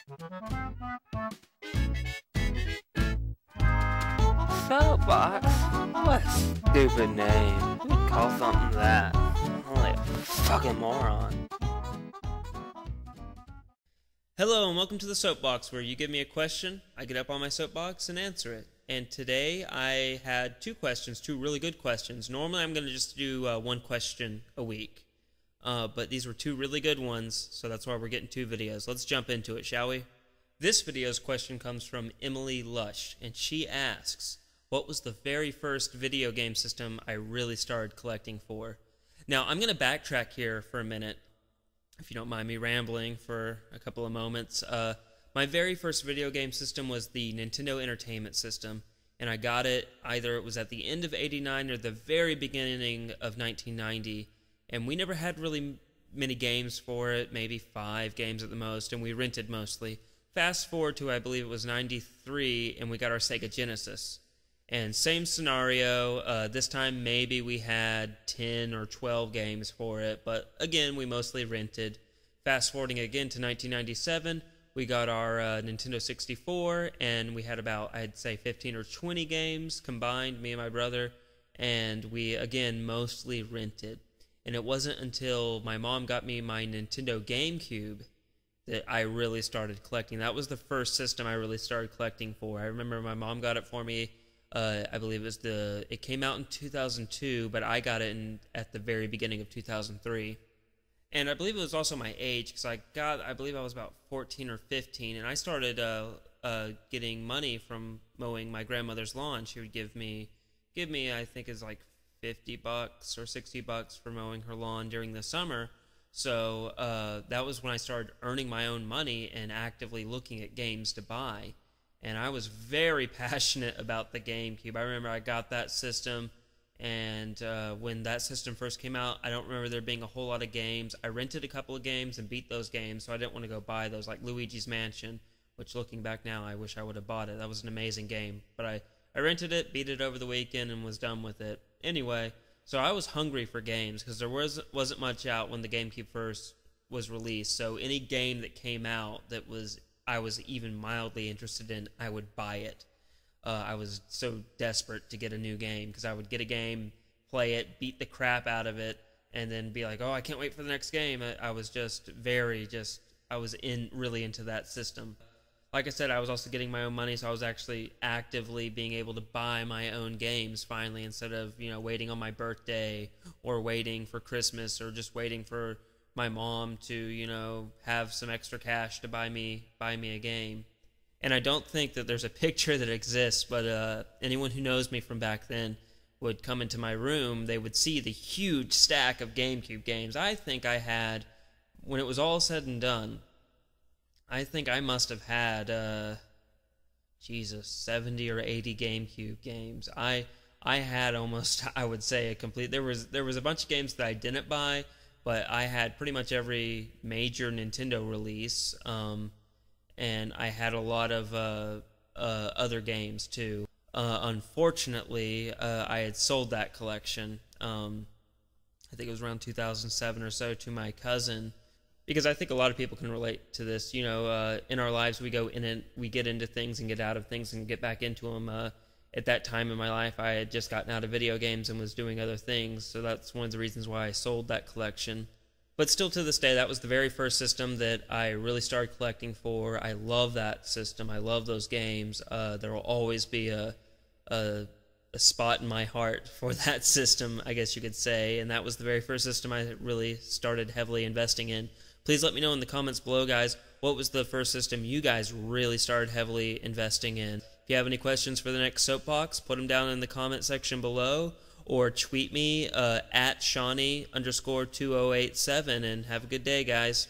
SoapBox? What a stupid name. Who would call something that? Only a fucking moron. Hello and welcome to the Soapbox, where you give me a question, I get up on my soapbox and answer it. And today I had two questions, two really good questions. Normally I'm going to just do one question a week. But these were two really good ones, so that's why we're getting two videos. Let's jump into it, shall we? This video's question comes from Emily Lush, and she asks, what was the very first video game system I really started collecting for? Now, I'm going to backtrack here for a minute, if you don't mind me rambling for a couple of moments. My very first video game system was the Nintendo Entertainment System, and I got it either it was at the end of '89 or the very beginning of 1990, and we never had really many games for it, maybe 5 games at the most, and we rented mostly. Fast forward to, I believe it was 93, and we got our Sega Genesis. And same scenario, this time maybe we had 10 or 12 games for it, but again, we mostly rented. Fast forwarding again to 1997, we got our Nintendo 64, and we had about, I'd say, 15 or 20 games combined, me and my brother, and we, again, mostly rented. And it wasn't until my mom got me my Nintendo GameCube that I really started collecting. That was the first system I really started collecting for. I remember my mom got it for me. I believe it came out in 2002, but I got it at the very beginning of 2003. And I believe it was also my age, because I believe I was about 14 or 15, and I started getting money from mowing my grandmother's lawn. She would give me, I think it's like $50 or $60 for mowing her lawn during the summer. So that was when I started earning my own money and actively looking at games to buy. And I was very passionate about the GameCube. I remember I got that system, and when that system first came out, I don't remember there being a whole lot of games. I rented a couple of games and beat those games, so I didn't want to go buy those, like Luigi's Mansion, which looking back now, I wish I would have bought it. That was an amazing game. But I rented it, beat it over the weekend, and was done with it. Anyway, so I was hungry for games, because there wasn't much out when the GameCube first was released. So any game that came out that I was even mildly interested in, I would buy it. I was so desperate to get a new game, because I would get a game, play it, beat the crap out of it, and then be like, oh, I can't wait for the next game. I was I was really into that system. Like I said, I was also getting my own money, so I was actually actively being able to buy my own games finally, instead of, waiting on my birthday or waiting for Christmas or just waiting for my mom to, have some extra cash to buy me a game. And I don't think that there's a picture that exists, but anyone who knows me from back then would come into my room, they would see the huge stack of GameCube games. I think I had, when it was all said and done, I think I must have had, 70 or 80 GameCube games. I had almost, I would say, a complete, there was a bunch of games that I didn't buy, but I had pretty much every major Nintendo release, and I had a lot of other games too. Unfortunately, I had sold that collection, I think it was around 2007 or so, to my cousin, because I think a lot of people can relate to this. In our lives, we go in and we get into things and get out of things and get back into them. At that time in my life, I had just gotten out of video games and was doing other things, so that's one of the reasons why I sold that collection. But still, to this day, that was the very first system that I really started collecting for. I love that system. I love those games. There will always be a spot in my heart for that system, I guess you could say, and that was the very first system I really started heavily investing in. Please let me know in the comments below, guys, what was the first system you guys really started heavily investing in. If you have any questions for the next Soapbox, put them down in the comment section below, or tweet me at Shawnee_2087, and have a good day, guys.